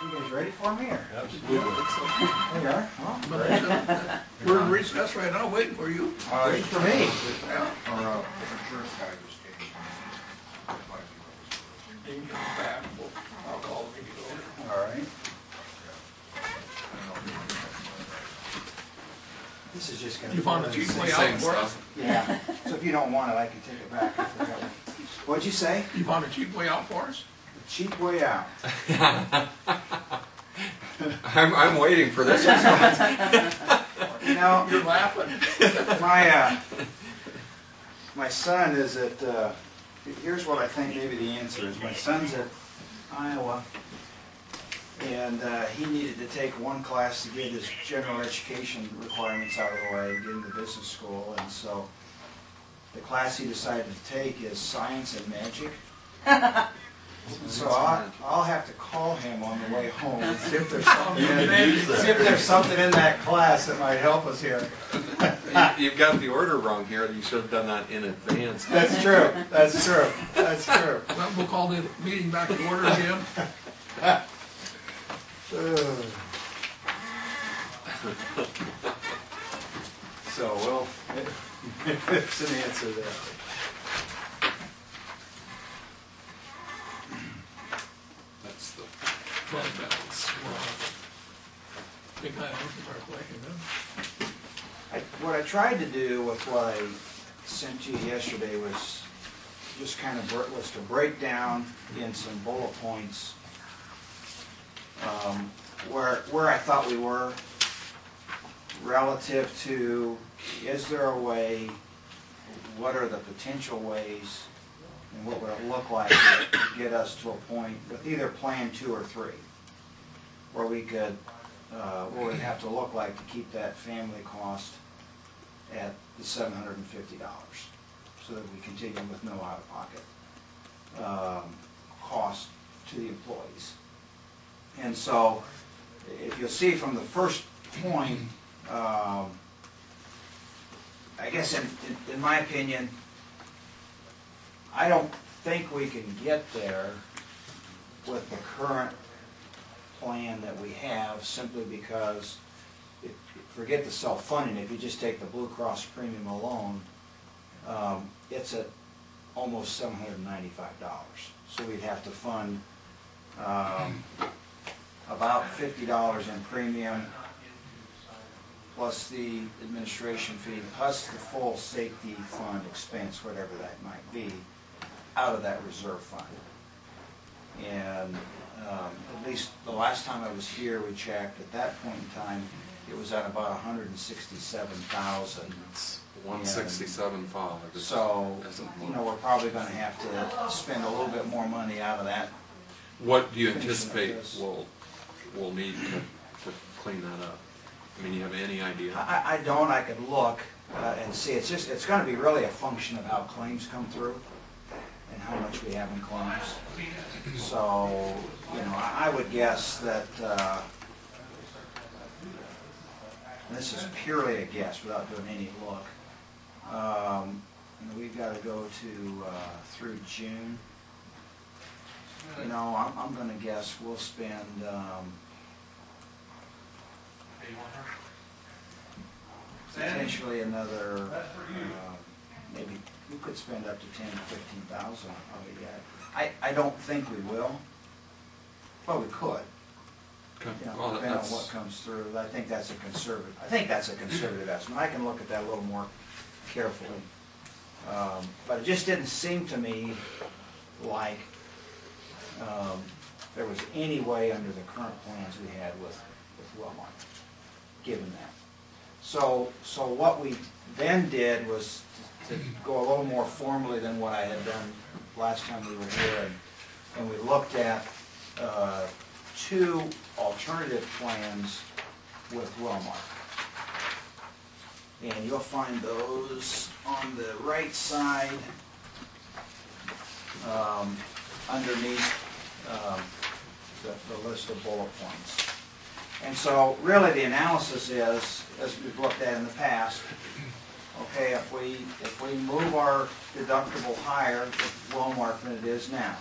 You guys ready for me, or? Absolutely. There you are. Well, great. We're in recess right now, waiting for you. Waiting for me. Yeah. Our insurance guy just came. You can come back, I'll call the meeting over. All right. This is just gonna. You found a cheap way out for us? Yeah, so if you don't want it, I can take it back. I forgot what- What'd you say? You found a cheap way out for us? The cheap way out. I'm waiting for this response. You know, You're laughing. my son is at, here's what I think maybe the answer is. My son's at Iowa, and he needed to take one class to get his general education requirements out of the way, get into business school, and so the class he decided to take is science and magic. So I'll have to call him on the way home and see if there's something in that class that might help us here. You've got the order wrong here. You should have done that in advance. That's true. That's true. That's true. Well, we'll call the meeting back to order again. So, well, it's an answer there. That's the Fund balance. I think that answers our question, huh? What I tried to do with what I sent to you yesterday was just kind of was to break down in some bullet points where I thought we were relative to, is there a way, what are the potential ways, and what would it look like to get us to a point with either plan 2 or 3, where we could, what would it have to look like to keep that family cost at the $750, so that we continue with no out-of-pocket cost to the employees. And so, if you'll see from the first point, I guess in my opinion, I don't think we can get there with the current plan that we have, simply because, forget the self-funding, if you just take the Blue Cross premium alone, it's at almost $795. So we'd have to fund about $50 in premium, plus the administration fee, plus the full safety fund expense, whatever that might be, out of that reserve fund. And at least the last time I was here, we checked, at that point in time, it was at about $167,000. It's 167.5. So, you know, we're probably going to have to spend a little bit more money out of that. What do you anticipate we'll need to clean that up? I mean, you have any idea? I don't. I could look and see. It's going to be really a function of how claims come through and how much we have in claims. So, you know, I would guess that, and this is purely a guess without doing any look, you know, we've got to go to through June. You know, I'm going to guess we'll spend potentially another, maybe we could spend up to $10,000 to $15,000 on it yet. I don't think we will, but we could. Okay. You know, Well, depending on what comes through. I think that's a conservative. I think that's a conservative estimate. I can look at that a little more carefully, but it just didn't seem to me like there was any way under the current plans we had with Wellmark, given that. So what we then did was to go a little more formally than what I had done last time we were here, and we looked at 2 alternative plans with Wellmark. And you'll find those on the right side underneath the list of bullet points. And so really the analysis is, as we've looked at in the past, okay, if we move our deductible higher with Wellmark than it is now,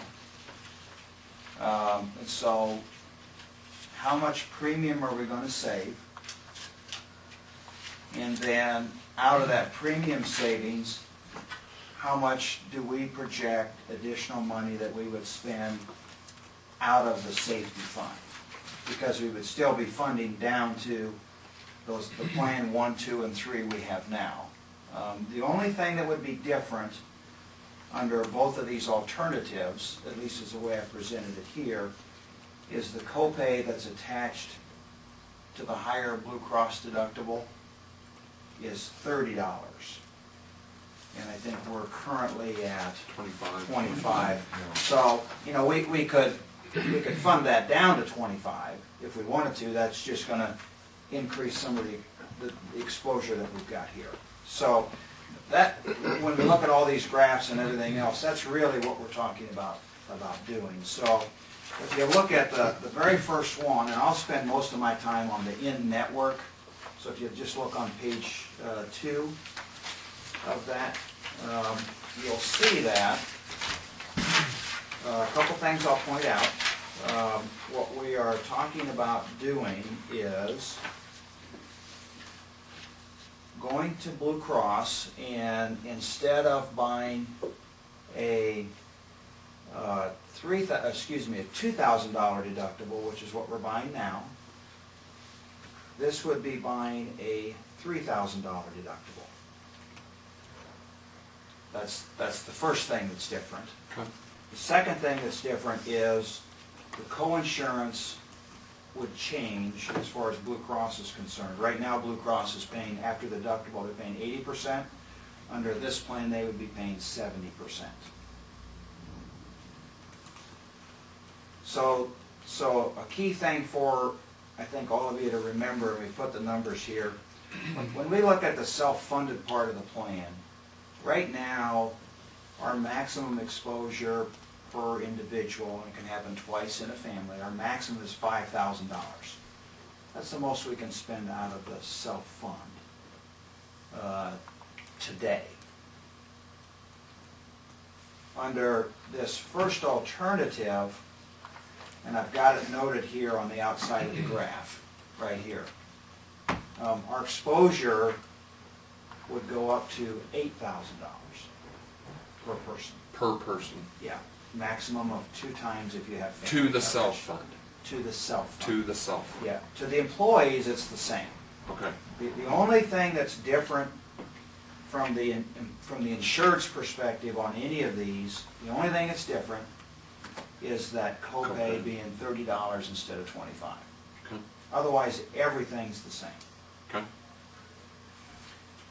and so how much premium are we gonna save? And then out of that premium savings, how much do we project additional money that we would spend out of the safety fund? Because we would still be funding down to the plan 1, 2, and 3 we have now. The only thing that would be different under both of these alternatives, at least as the way I presented it here, is the copay that's attached to the higher Blue Cross deductible is $30. And I think we're currently at 25. So, you know, we could fund that down to 25 if we wanted to. That's just going to increase some of the exposure that we've got here. So that, when we look at all these graphs and everything else, that's really what we're talking about doing. So if you look at the very first one, and I'll spend most of my time on the in-network. So if you just look on page 2 of that, you'll see that. A couple things I'll point out. What we are talking about doing is going to Blue Cross, and instead of buying a $2,000 deductible, which is what we're buying now, this would be buying a $3,000 deductible. That's the first thing that's different. Okay. The second thing that's different is the coinsurance would change as far as Blue Cross is concerned. Right now, Blue Cross is paying, after the deductible, they're paying 80%. Under this plan, they would be paying 70%. So a key thing for, I think, all of you to remember, and we put the numbers here, when we look at the self-funded part of the plan, right now, our maximum exposure per individual, and it can happen twice in a family, our maximum is $5,000. That's the most we can spend out of the self-fund today. Under this first alternative, and I've got it noted here on the outside of the graph, right here, our exposure would go up to $8,000 per person. Per person. Yeah, maximum of 2 times if you have family To the coverage. self-fund. To the self-fund. To the self-fund. Yeah, to the employees, it's the same. Okay. The only thing that's different from the insured's perspective on any of these, the only thing that's different is that copay being $30 instead of 25. Okay. Otherwise, everything's the same. Okay.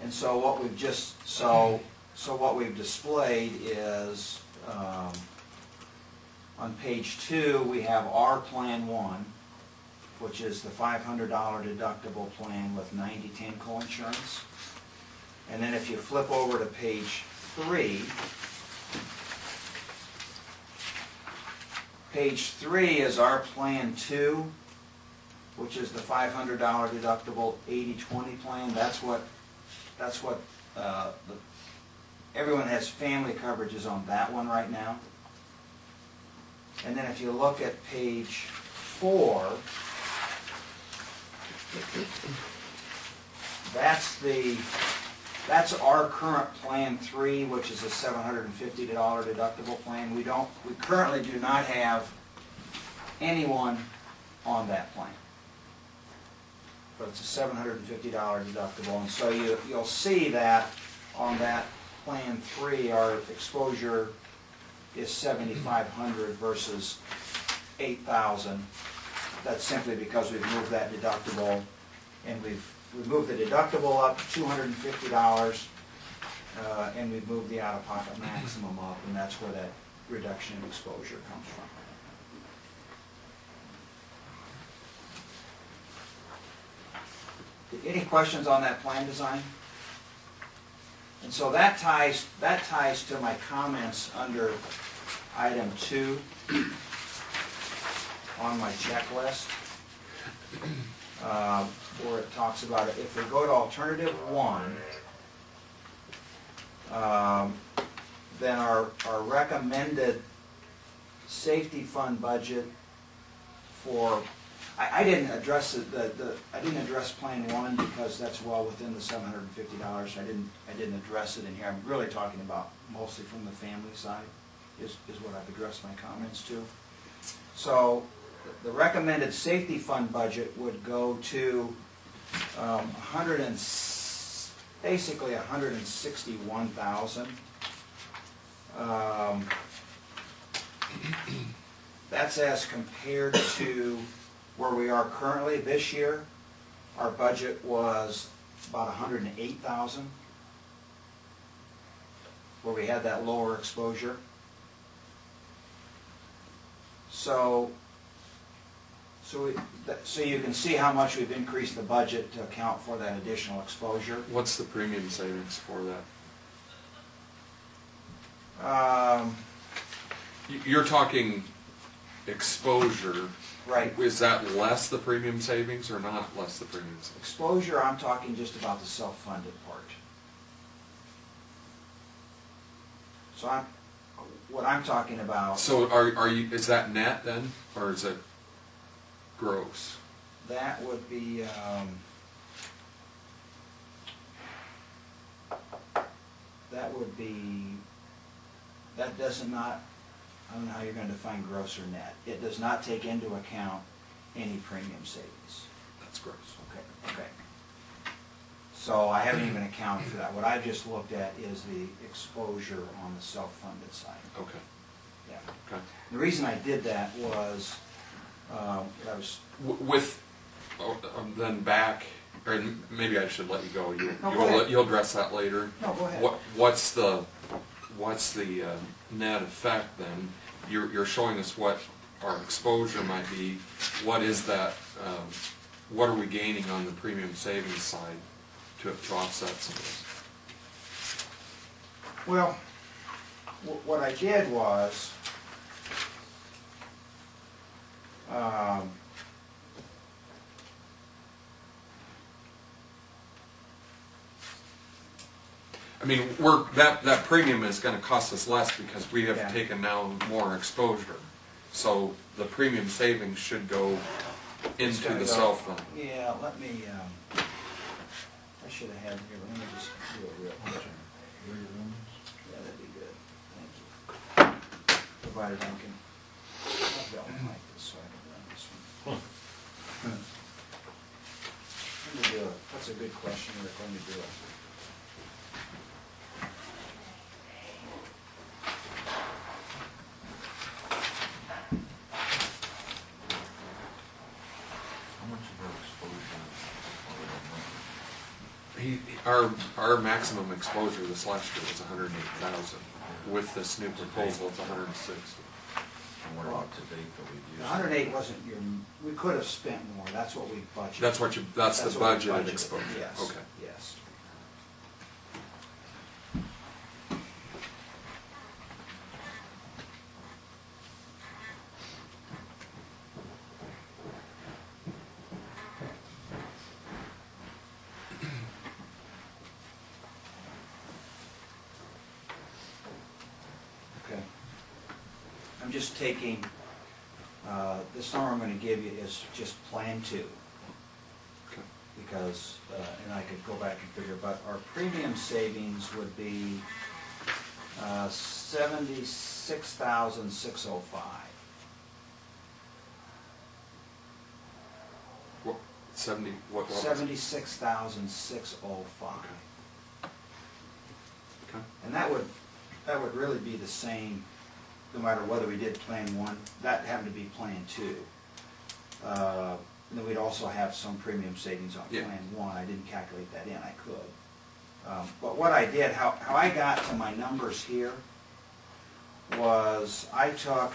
And so what we've just so what we've displayed is on page 2 we have our plan 1, which is the $500 deductible plan with 90/10 coinsurance. And then if you flip over to page 3, page 3 is our plan 2, which is the $500 deductible 80/20 plan. That's what everyone has family coverages on that one right now. And then if you look at page 4, that's our current plan 3, which is a $750 deductible plan. We currently do not have anyone on that plan, but it's a $750 deductible. And so you'll see that on that plan 3, our exposure is $7,500 versus $8,000. That's simply because we've moved that deductible, and we've moved the deductible up $250, and we've moved the out-of-pocket maximum up, and that's where that reduction in exposure comes from. Any questions on that plan design? And so that ties to my comments under item 2 on my checklist, where it talks about it. If we go to alternative 1, then our recommended safety fund budget for I didn't address I didn't address Plan 1 because that's well within the $750. I didn't address it in here. I'm really talking about mostly from the family side is what I've addressed my comments to. So the recommended safety fund budget would go to basically $161,000. That's as compared to where we are currently. This year, our budget was about $108,000, where we had that lower exposure. So you can see how much we've increased the budget to account for that additional exposure. What's the premium savings for that? You're talking exposure. Right. Is that less the premium savings or not less the premium savings? Exposure, I'm talking just about the self-funded part. So what I'm talking about. So are you? Is that net then, or is it gross? That would be. That does not. I don't know how you're going to define gross or net. It does not take into account any premium savings. That's gross. Okay. So I haven't even accounted for that. What I've just looked at is the exposure on the self-funded side. Okay. Yeah. Okay. The reason I did that was I was. Then back, or maybe I should let you go. No, You'll address that later. No, go ahead. What's the net effect then? You're showing us what our exposure might be. What is that? What are we gaining on the premium savings side to offset some of this? Well, what I did was I mean, that premium is going to cost us less because we have Yeah. taken now more exposure. So the premium savings should go It's into gonna the go- self-fund. Yeah, let me, I should have had it here, but let me just do it real quick. Yeah, that'd be good. Thank you. Provided I can, I've got one like this, so I can run this one. Let me do it. That's a good question, Rick. Let me do it. How much of our exposure Our maximum exposure this last year was 108,000. With this new proposal, it's 160. and what about to date that we've used? The 108 wasn't your, we could have spent more. That's what we budgeted. That's the what we budgeted budgeted. exposure. Yes. Okay. Yes. Okay. I'm just taking, this number I'm going to give you is just Plan 2. Okay. Because, and I could go back and figure, but our premium savings would be $76,605. What, 70, what was it? $76,605. Okay. And that would really be the same, no matter whether we did Plan 1, that happened to be Plan 2. And then we'd also have some premium savings on Yeah. Plan 1. I didn't calculate that in, I could. But what I did, how I got to my numbers here was I took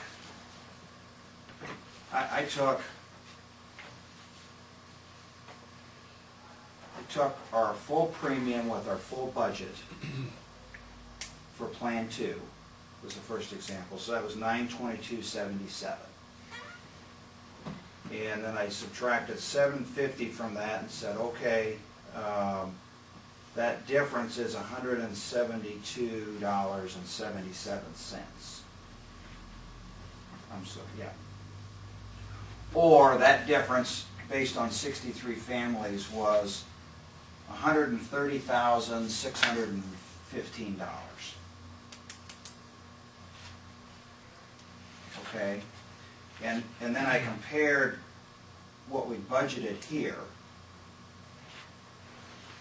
our full premium with our full budget for Plan 2 was the first example. So that was $922.77. And then I subtracted $750 from that and said, okay, that difference is $172.77. I'm sorry, yeah. or that difference based on 63 families was $130,615. Okay, and then I compared what we budgeted here,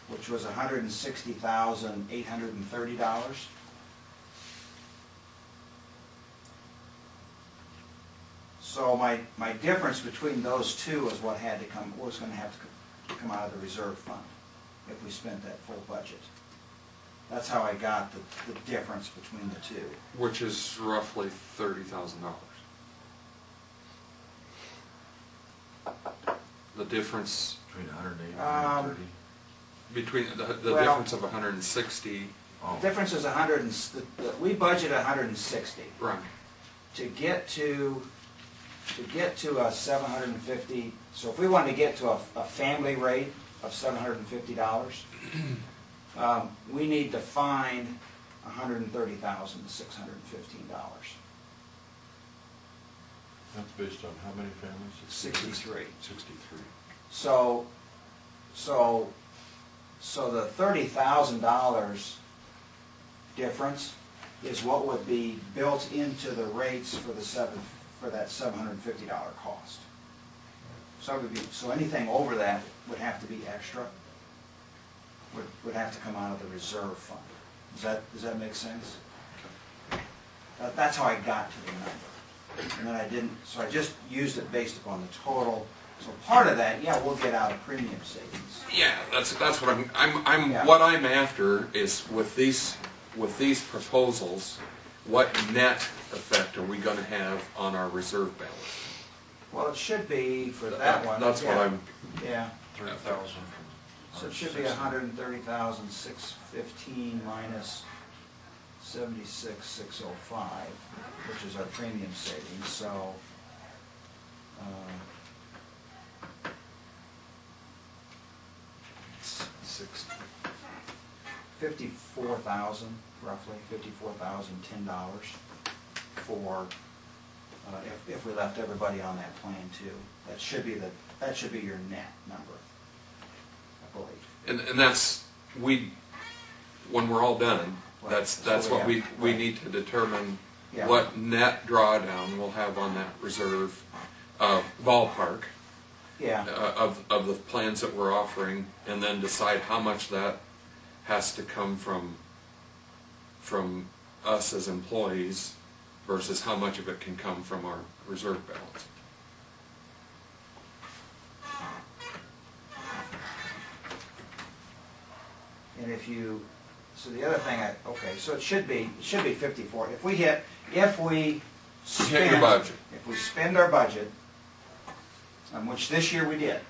which was $160,830. So my difference between those two is what had to come, was going to have to come out of the reserve fund if we spent that full budget. That's how I got the difference between the two. Which is roughly $30,000. The difference Between 180 and 130? between the Well, difference of 160. Oh, The difference is we budget 160. Right. To get to a 750, so if we wanted to get to a family rate of $750, we need to find $130,615. That's based on how many families? 63. 63. So the $30,000 difference is what would be built into the rates for that $750 cost. So anything over that would have to be extra, would have to come out of the reserve fund. Does that make sense? That's how I got to the number. And then so I just used it based upon the total. So part of that, yeah, we'll get out of premium savings. Yeah, that's what Yeah. what I'm after is with these proposals, what net effect are we going to have on our reserve balance? Well, it should be for that one. That's what yeah. I'm. Yeah, 3,000 from. so it should be 130,615 minus 76,605, which is our premium savings. So. 54,000, roughly $54,010 for if we left everybody on that plan too. That should be your net number, I believe. And that's when we're all done. Right. That's So what we right. need to determine Yeah. what net drawdown we'll have on that reserve ballpark. Yeah. Of the plans that we're offering, and then decide how much that has to come from us as employees versus how much of it can come from our reserve balance. And so the other thing, so it should be 54. If we Hit your budget. If we spend our budget, which this year we did.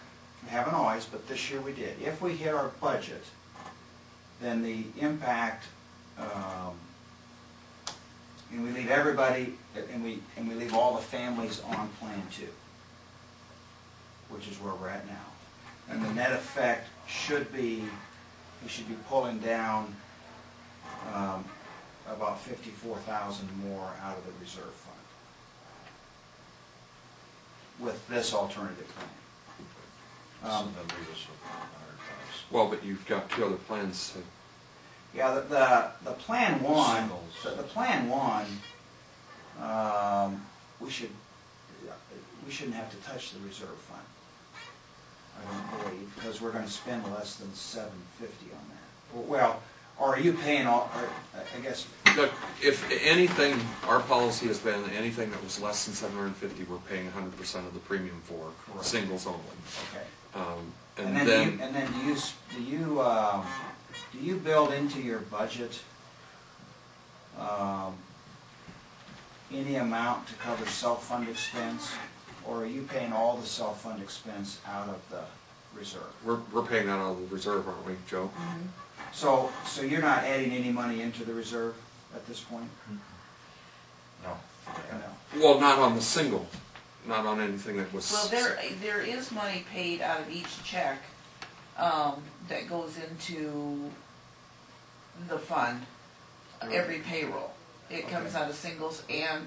We haven't always, but this year we did. If we hit our budget, then the impact, and we leave everybody, and we leave all the families on Plan 2, which is where we're at now. And the net effect should be, we should be pulling down about 54,000 more out of the reserve fund with this alternative plan. So then leave us with 100,000. Well, but you've got two other plans to. Yeah, the plan one, Singles. the plan one, we shouldn't have to touch the reserve fund. I don't believe, because we're going to spend less than $750 on that. Well, or are you paying all? Or, I guess. Look, if anything, our policy has been anything that was less than $750, we're paying 100% of the premium for. Correct. Singles only. Okay. And then do you build into your budget any amount to cover self-fund expense, or are you paying all the self-fund expense out of the reserve? we're paying that out of the reserve, aren't we, Joe? So you're not adding any money into the reserve at this point? No. No. Well, not on the single, not on anything that was. Well, there is money paid out of each check that goes into the fund, every payroll. It comes out of singles and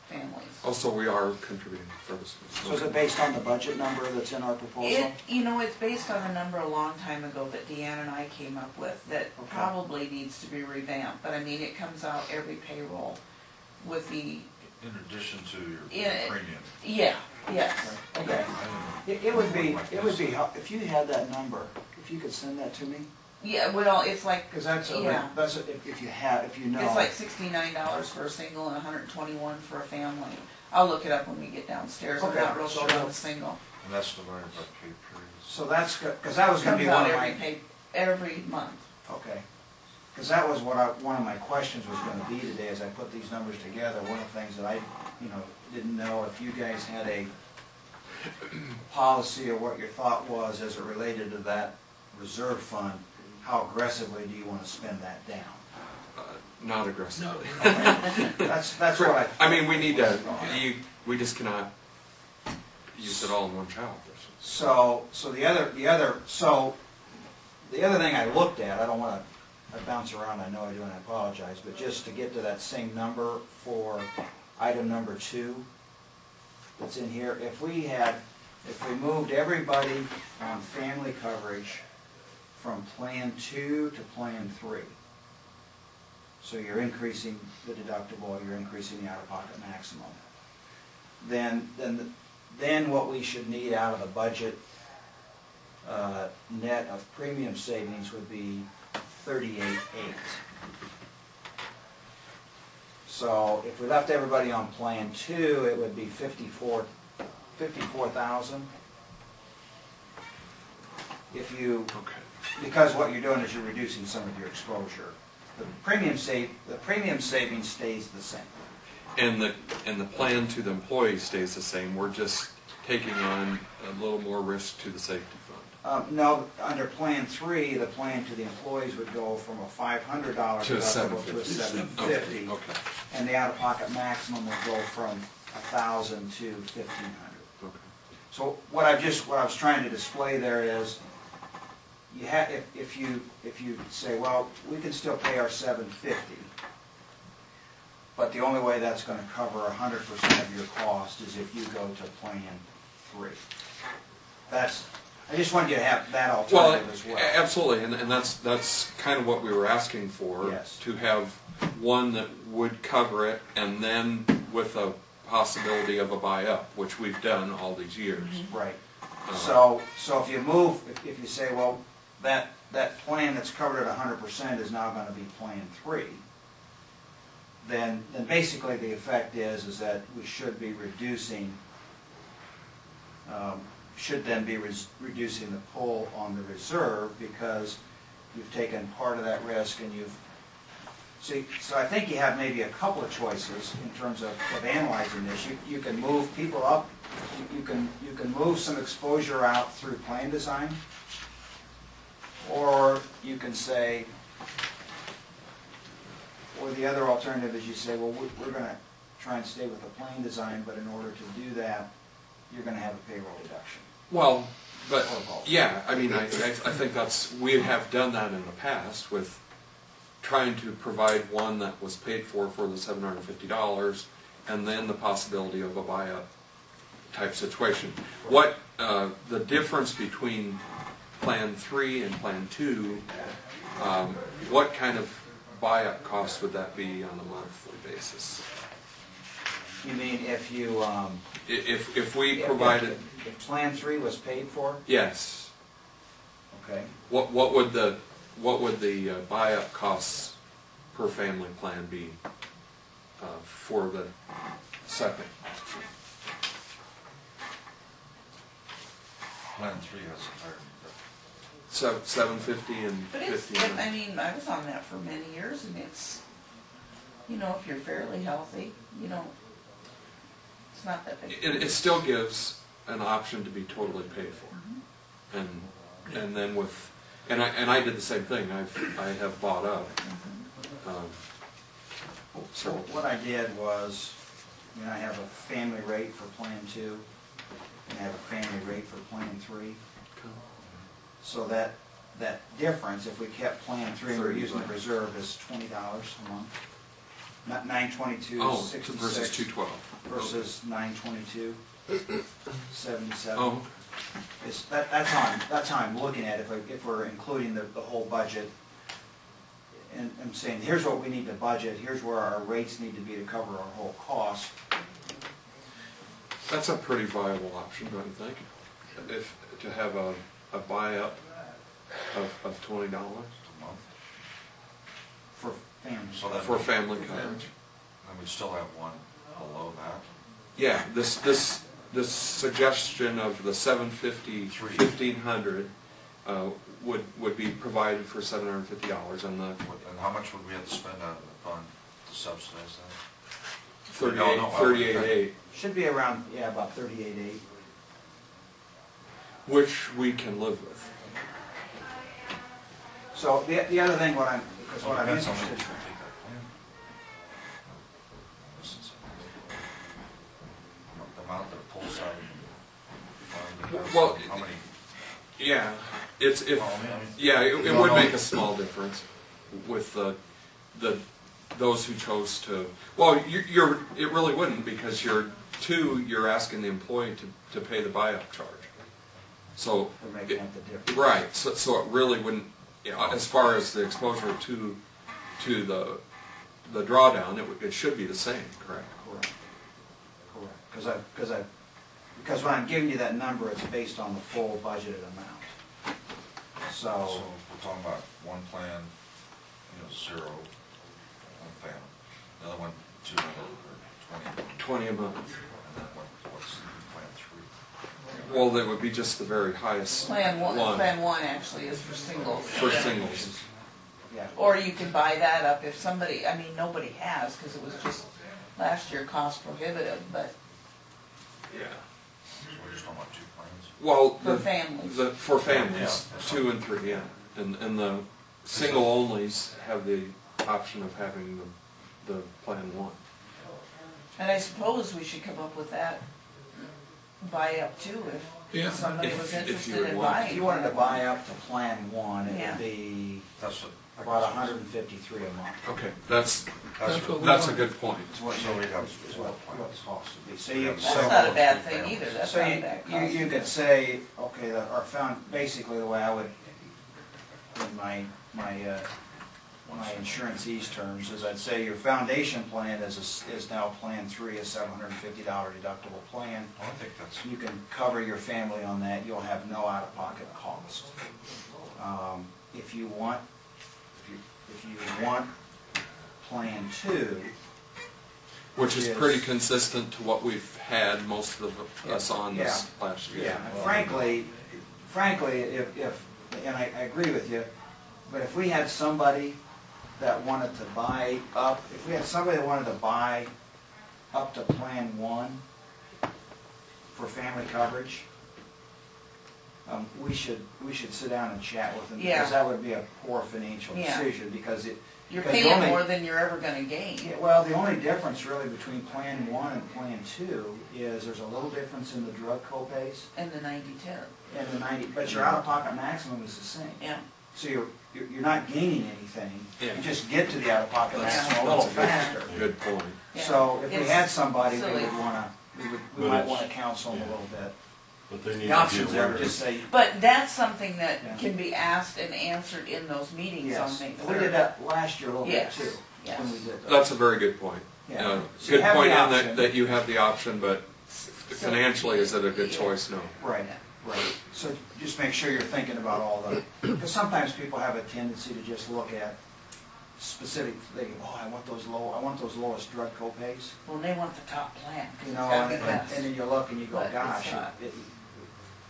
families. Also, we are contributing for this. So is it based on the budget number that's in our proposal? It's based on a number a long time ago that Deanna and I came up with that probably needs to be revamped, but I mean, it comes out every payroll with the, In addition to your Yeah. premium. yes. Okay. It would be, if you had that number, if you could send that to me, Yeah, well, it's like, because that's, Yeah. if you know. it's like $69 for a single and $121 for a family. I'll look it up when we get downstairs, I'm Okay. not real sure on the single. And that's divided by pay periods. So that's good, because that was gonna be Comes one out of my, every month. okay. Because that was one of my questions was gonna be today, as I put these numbers together. One of the things that I, didn't know if you guys had a policy or what your thought was as it related to that reserve fund. How aggressively do you want to spend that down? Not aggressively. That's what I mean, we need to, we just cannot use it all in one child. So the other thing I looked at, I don't want to bounce around, I know I do and I apologize, but just to get to that same number for item number 2 that's in here, if we moved everybody on family coverage from Plan 2 to Plan 3, so you're increasing the deductible, you're increasing the out-of-pocket maximum, then what we should need out of the budget net of premium savings would be $38,800. So if we left everybody on Plan 2, it would be $54,000. If you, because what you're doing is you're reducing some of your exposure. The premium savings stays the same. And the plan to the employee stays the same, we're just taking on a little more risk to the safety fund. No, under Plan 3, the plan to the employees would go from a $500 To a deductible to a $750. $750, Okay. and the out-of-pocket maximum would go from $1,000 to $1,500. Okay. So what I was trying to display there is, if you say, well, we can still pay our $750, but the only way that's going to cover 100% of your cost is if you go to Plan 3. I just wanted you to have that alternative as well. Absolutely, and that's kind of what we were asking for. Yes. To have one that would cover it, and then with a possibility of a buy-up, which we've done all these years. Right. So if you move, if you say, well, that plan that's covered at 100% is now going to be Plan 3, then basically the effect is that we should be reducing, reducing the pull on the reserve, because you've taken part of that risk and you've, so I think you have maybe a couple of choices in terms of analyzing this. You can move people up, you can move some exposure out through plan design, or you can say, or the other alternative is you say, well, we're going to try and stay with the plan design, but in order to do that, you're going to have a payroll deduction. Well, but, yeah, I mean, I think we have done that in the past with trying to provide one that was paid for the $750, and then the possibility of a buy-up type situation. What, the difference between Plan 3 and Plan 2, what kind of buy-up cost would that be on a monthly basis? You mean if you, if we provided... If Plan 3 was paid for? Yes. Okay. What would the buy-up costs per family plan be for the second? Plan 3 has a higher. $750 and But $1,500. I mean, I was on that for many years, and it's, if you're fairly healthy, it's not that big. It still gives an option to be totally paid for, and then with, and I did the same thing. I have bought up. So what I did was, I have a family rate for Plan 2, and I have a family rate for Plan 3. So that difference, if we kept Plan 3 and we're using the reserve, is $20 a month. Not $922.66. Versus $212. versus 922, 77. Oh, That's how I'm looking at it, if we're including the whole budget. And I'm saying, here's what we need to budget, here's where our rates need to be to cover our whole cost. that's a pretty viable option, don't you think? If, to have a buy-up of $20 A month. For families. So that for family coverage. And we still have one below that. Yeah, this suggestion of the 750, 1,500 would be provided for $750, and the And how much would we have to spend out of the fund to subsidize that? 38.8, Should be around, yeah, about 38.8. which we can live with. So the other thing, what I'm Depends on interested. when you take that plan. The amount that pulls out of the fund, Well, how many? Yeah, it's if Well, I mean, yeah, it you would don't make know. a small difference with those who chose to. Well, it really wouldn't, because you're asking the employee to pay the buy-up charge. So We're making up the difference. right, so it really wouldn't, you know, as far as the exposure to the drawdown, it should be the same, correct? Correct. Because when I'm giving you that number, it's based on the full budgeted amount. So So, we're talking about one plan, you know, 0, one family. The other one, 200 or 20. 20 a month. And then what's plan 3? Well, that would be just the very highest Plan one actually is for singles. for singles. yeah. Or you can buy that up if somebody, I mean, nobody has, because it was just last year cost prohibitive, but Yeah. So we're just talking about 2 plans? Well, for families. for families, Yeah. 2 and 3, yeah, and the single onlys have the option of having the plan 1. And I suppose we should come up with that buy up too, Yeah. if somebody If- was if you interested would in want. buying. If you wanted to buy up to plan 1, it Yeah. would be That's what. about 153 a month. Okay, that's what a good point. Is what So we have is 4 what plans. the cost would be. So you, That's so, not a bad thing either, that's so not a bad cost. you could say, okay, basically the way I would, in my insurance terms, is I'd say your foundation plan is now plan 3, a $750 deductible plan. Well, I think that's, You can cover your family on that, you'll have no out-of-pocket cost. If you want plan 2, Which is Yes. pretty consistent to what we've had most of us on this last year. yeah, and frankly, if, and I agree with you, but if we had somebody that wanted to buy up, up to plan 1 for family coverage, we should sit down and chat with them, Yeah. because that would be a poor financial Yeah. decision, because You're because paying only- more than you're ever gonna gain. Yeah, well, the only difference really between plan 1 and plan 2 is there's a little difference in the drug copays And the 90/10, and the 90, but your out-of-pocket maximum is the same. yeah. So you're not gaining anything, Yeah. you just get to the out-of-pocket That's maximum a little that's a good- faster. Good point. Yeah. So if we It's had somebody, we silly. would wanna, we But might it's- wanna counsel them a yeah. little bit. But they need The to options be there, aware. just say, But that's something Yeah. that can be asked and answered in those meetings on yes, May we 3rd. did that last year a little bit Yes, too, yes. when we did that. That's a very good point. Yeah. So you Good have the point in option. that you have the option, but financially, is it a good Yeah. choice? No. Right, right. So just make sure you're thinking about all the, because sometimes people have a tendency to just look at specific, they go, oh, I want those lowest drug copays, Well, they want the top plan, 'cause you it's know, gotta be and best. then you look and you go, But it's gosh, not.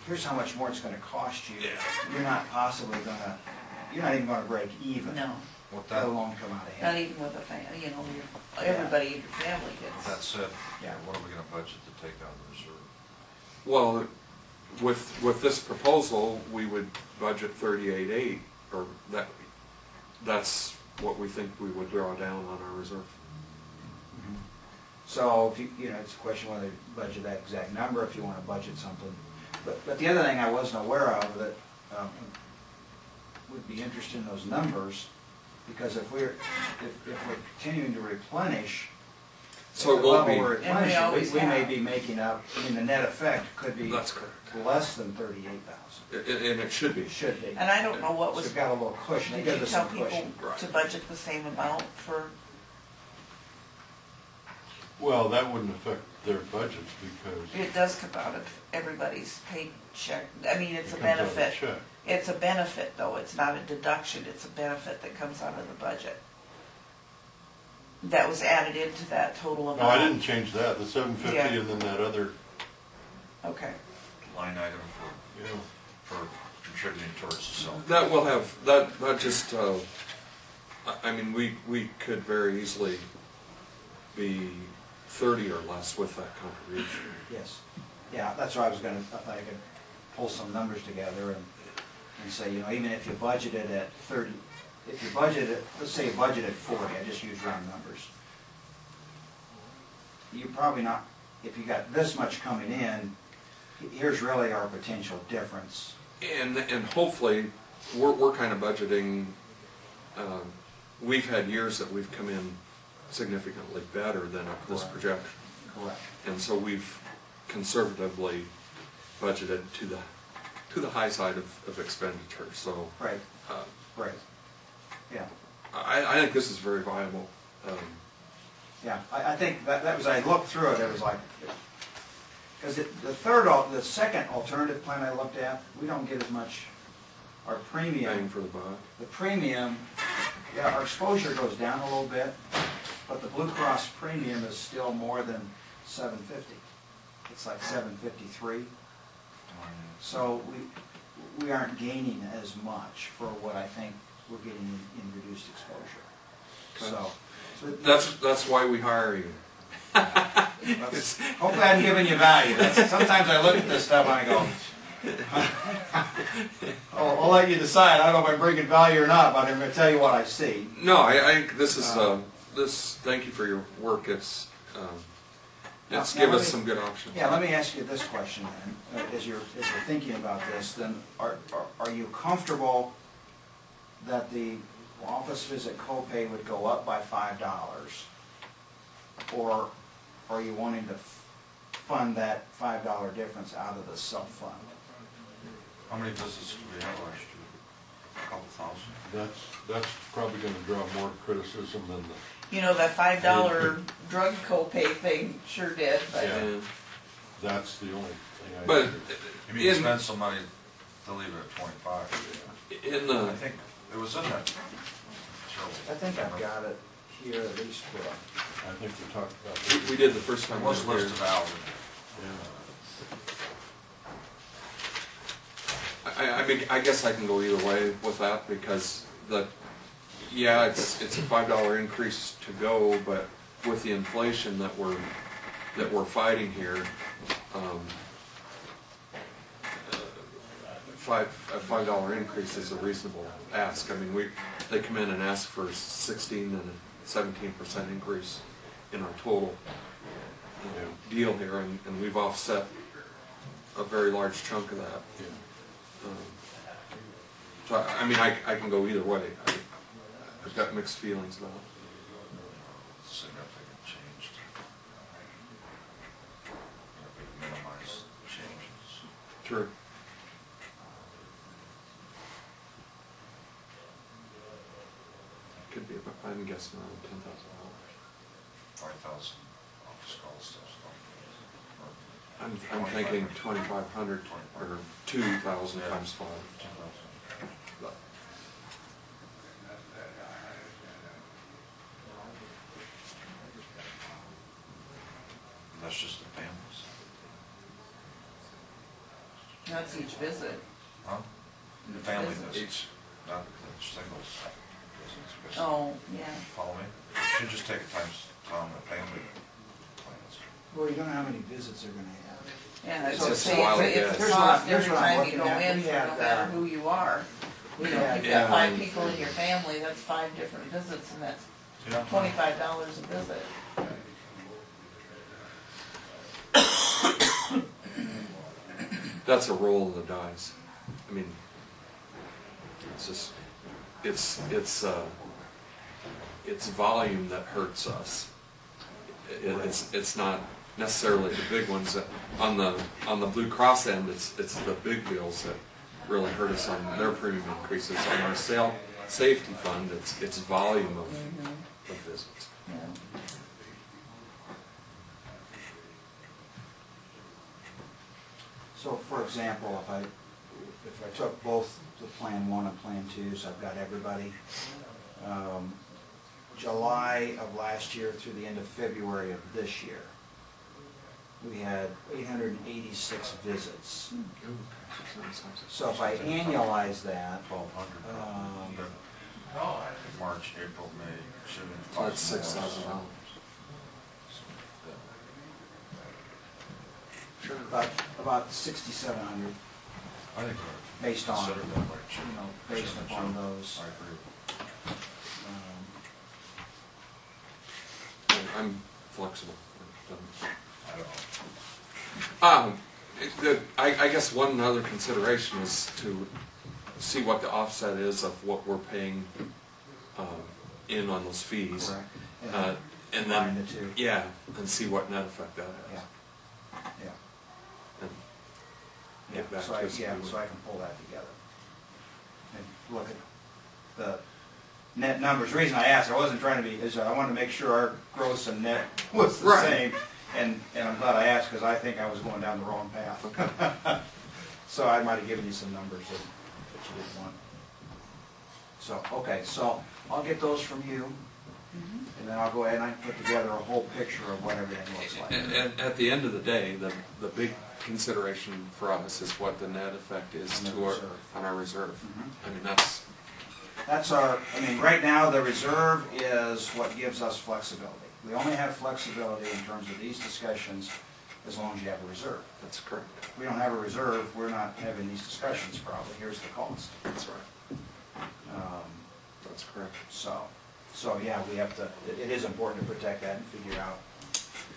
here's how much more it's gonna cost you. Yeah. You're not even gonna break even, No, with let that, alone come out not ahead. even with a family, everybody in your family with that gets. said, Yeah. what are we gonna budget to take out of the reserve? Well, with this proposal, we would budget 38.8, or that's what we think we would draw down on our reserve. So if it's a question whether you budget that exact number, if you wanna budget something. But the other thing I wasn't aware of that would be interested in those numbers, because if we're continuing to replenish, So it the won't level be, we're And we replenishing, always we may have. be making up, I mean, the net effect could be that's correct. less than 38,000. And it should be. It should be. And I don't know what So was, we've got a little cushion, it did gives you us tell some people cushion. Right. to budget the same amount for, Well, that wouldn't affect their budgets because it does come out of everybody's paycheck, I mean, it's it a comes out of the benefit. check. It's a benefit though, it's not a deduction, it's a benefit that comes out of the budget. That was added into that total amount. No, I didn't change that, the 750 Yeah. and then that other, Okay, Line item you know, for contributing towards the cell. That will have, that just, I mean, we could very easily be 30 or less with that contribution. Yes, yeah, that's why I was gonna, I could pull some numbers together and say, you know, even if you budgeted at 30, if you budgeted, let's say you budgeted 40, I just use round numbers. You're probably not, if you got this much coming in, here's really our potential difference. And hopefully, we're kind of budgeting, we've had years that we've come in significantly better than this Correct. projection. Correct. And so we've conservatively budgeted to the high side of expenditure, so, Right, right. Yeah, I think this is very viable. yeah, I think that was, I looked through it, it was like, because the second alternative plan I looked at, we don't get as much, our Bang premium, for the buck. the premium, yeah, our exposure goes down a little bit, but the Blue Cross premium is still more than $750. It's like $753. So we aren't gaining as much for what I think we're getting in reduced exposure. So That's why we hire you. hopefully I'm giving you value. Sometimes I look at this stuff and I go, I'll let you decide. I don't know if I'm bringing value or not, but I'm going to tell you what I see. No, I think this is, thank you for your work, it's Now give let us me- some good options. Yeah, let me ask you this question then, as you're thinking about this, then are you comfortable that the office visit copay would go up by $5? Or are you wanting to fund that $5 difference out of the self-fund? How many visits did we have last year? A couple thousand? that's probably gonna draw more criticism than the, you know, that $5 drug copay thing sure did, but. Yeah. And- that's the only thing I. But You mean to in, spend some money to leave it at 25? in I the, think it was in that. I think I've got it here at least for, I think we talked about this. we did the first time It we was were here. listed out. I mean, I guess I can go either way with that because yeah, it's a $5 increase to go, but with the inflation that we're fighting here, a $5 increase is a reasonable ask. I mean, they come in and ask for 16 and a 17% increase in our total deal here, and we've offset a very large chunk of that. Yeah. So, I mean, I can go either way. I've got mixed feelings about it. Significant change. Minimize changes. True. Could be, about, I'm guessing around $10,000. 5,000 office calls, stuff. I'm thinking 2,500 or 2,000 times 5. But That's just the families. That's each visit. Huh? Each Family visit. visits, not the singles visits. Oh, yeah. Follow me? You just take it times the family plans. well, you don't know how many visits they're gonna have. Yeah, it's So just it's a while, it's yeah. a Here's cost what I'm every time you looking go at. in, We for had, no matter who you are. You know, if you've Yeah. got 5 people in your family, that's 5 different visits, and that's Yeah. $25 a visit. that's a roll of the dice. I mean, it's just, it's volume that hurts us. It's not necessarily the big ones. On the Blue Cross end, it's the big bills that really hurt us on their premium increases. On our safety fund, it's volume of visits. Yeah. So for example, if I took both the Plan 1 and Plan 2, so I've got everybody, July of last year through the end of February of this year, we had 886 visits. So if I annualize that, 1,200. March, April, May, June. So that's $6,000. Sure. about 6,700 I think based on, Consider that like you know, based upon those. I agree. I'm flexible. I don't know. I guess one other consideration is to see what the offset is of what we're paying in on those fees. Correct. And Combine then, the two. yeah, and see what net effect that Yeah, has. yeah. And Yeah, get back so to I, us. yeah, so I can pull that together. And look at the net numbers. The reason I asked, I wasn't trying to be, is I wanted to make sure our gross and net was the Right. same. And I'm glad I asked, because I think I was going down the wrong path. Okay. So I might have given you some numbers that you didn't want. So, okay, so I'll get those from you, and then I'll go ahead and I can put together a whole picture of what everything looks like. And at the end of the day, the big consideration for us is what the net effect is On the to our, reserve. on our reserve. Mhm. I mean, that's our, I mean, right now, the reserve is what gives us flexibility. We only have flexibility in terms of these discussions as long as you have a reserve. correct. If we don't have a reserve, we're not having these discussions probably. Here's the cost. That's right. That's correct. So yeah, we have to, it is important to protect that and figure out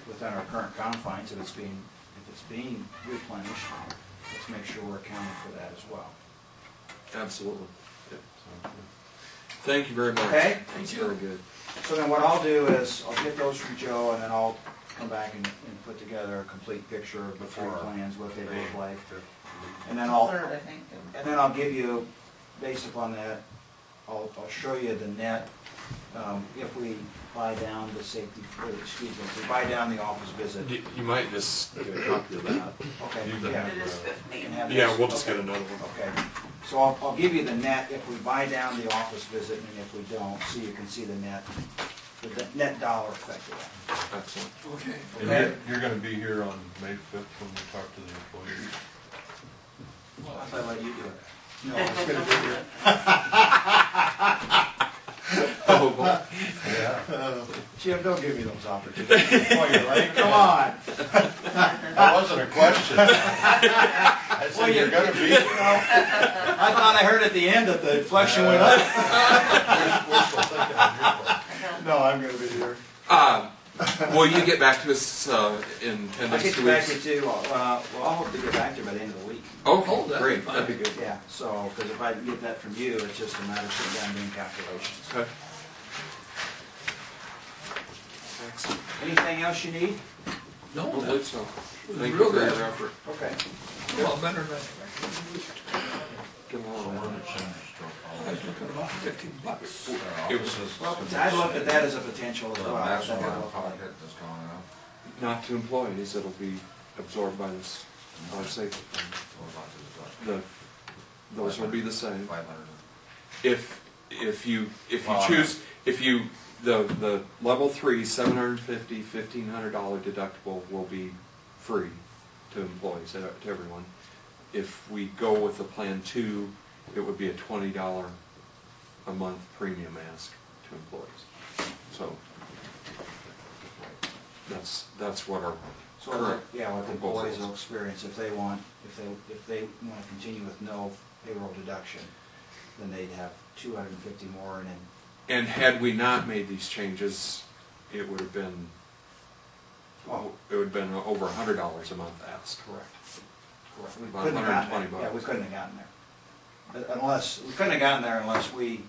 within our current confines if it's being replenished, let's make sure we're accounting for that as well. Absolutely. Yeah. Thank you very much. Okay. That's very good. So then what I'll do is, I'll get those from Joe, and then I'll come back and put together a complete picture of the three plans, what they look like. And then Third, I think. and then I'll give you, based upon that, I'll show you the net, if we buy down the safety, excuse me, if we buy down the office visit. You might just get a copy of that. Okay, Yeah. It is You 15. can have Yeah, this. we'll just Okay. get another one. Okay, so I'll give you the net if we buy down the office visit, and if we don't, so you can see the net dollar effect of that. Excellent. Okay. And you're gonna be here on May 5th when we talk to the employees? I thought I'd let you do it. No, I was gonna do it. Oh, boy. Yeah. Jim, don't give me those opportunities. Boy, you're late. Come on. That wasn't a question. I Well, said you're gonna be here. I thought I heard at the end that the inflection went up. Wishful thinking on your part. No, I'm gonna be here. Will you get back to us in 10 I'll days, get 2 you back weeks? to you too. Well, I'll hope to get back to you by the end of the week. Oh, that'd great. be fine. That'd be good. Yeah, so, because if I can get that from you, it's just a matter of sitting down and doing calculations. Okay. Excellent. Anything else you need? I No, don't believe so. was Thank real you for good. your effort. Okay. well, better than Get So along. we're gonna change I was looking about $15. It was- Well, I looked at that as a potential as The well. maximum out of pocket has gone up. Not to employees, it'll be absorbed by this, our safety fund. What about to the Those will be the same. 500? If you Well, choose, the level 3, $750, $1,500 deductible will be free to employees, to everyone. If we go with the plan 2, it would be a $20 a month premium ask to employees. So that's what our So, current yeah, what the proposal employees is. will experience, if they want to continue with no payroll deduction, then they'd have 250 more, and then, And had we not made these changes, it would have been, over $100 a month asked. correct. We About couldn't have gotten there. $120. Yeah, we couldn't have gotten there. We couldn't have gotten there unless we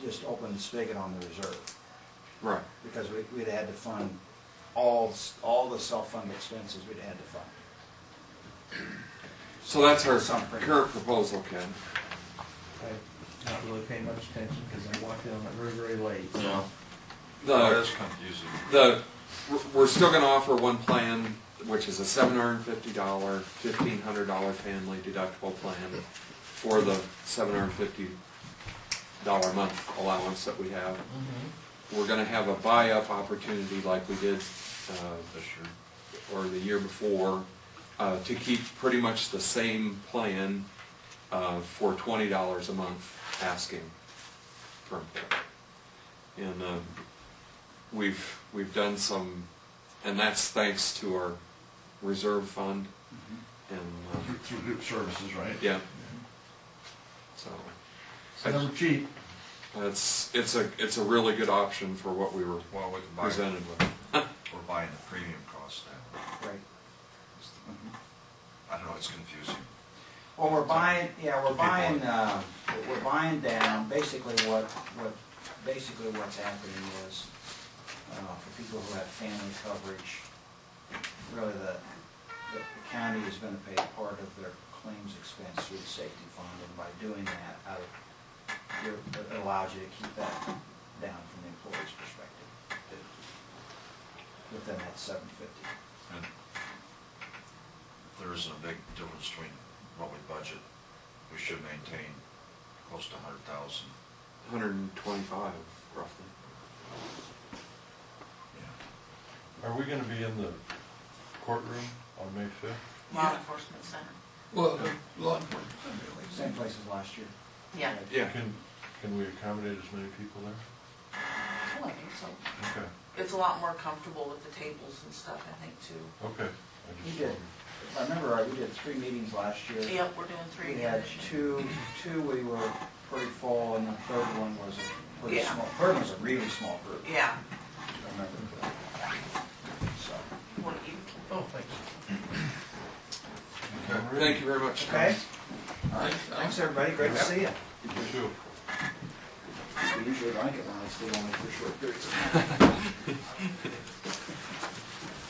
just opened the spigot on the reserve, Right. because we'd had to fund all the self-funded expenses we'd had to fund. So that's our Something. current proposal, Ken. I not really paying much attention because I walked in on it very, very late. So. That The, is confusing. we're still gonna offer one plan, which is a $750, $1,500 family deductible plan for the $750 a month allowance that we have. We're gonna have a buy-up opportunity like we did This year. or the year before, to keep pretty much the same plan for $20 a month asking per employee. And we've done some, and that's thanks to our reserve fund and Through group services, right? yeah. So It's never cheap. it's a really good option for what we were Well, we can buy, presented with. we're buying the premium cost now. Right. I don't know, it's confusing. Well, we're buying down, basically what's happening is, for people who have family coverage, really the county is gonna pay part of their claims expense through the safety fund, and by doing that, it allows you to keep that down from the employee's perspective, within that $750. And there isn't a big difference between what we budget. We should maintain close to 100,000. 125 roughly. Yeah. Are we gonna be in the courtroom on May 5th? Law enforcement center. Well, law enforcement. Same place as last year. Yeah. Yeah. Can we accommodate as many people there? Oh, I think so. Okay, It's a lot more comfortable with the tables and stuff, I think, too. okay. I We just did. wondered. If I remember right, we did 3 meetings last year. Yep, we're doing 3 We again had this year. two we were pretty full, and the third one was a pretty Yeah. small. Third one was a really small group. Yeah. I remember that. So, What do you? Oh, thanks. Okay. Thank you very much, Tom. okay. All right. Thanks, everybody. Great to see you. You too. We usually like it when I stay only for short periods of time.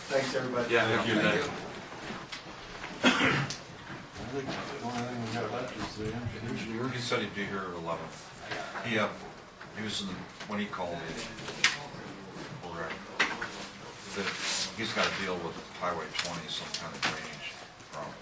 Thanks, everybody. Yeah, thank you. Thank you. I think the only thing we got left is the engineer. He said he'd be here at 11. He was in the, when he called me, he's got to deal with Highway 20, some kind of drainage problem.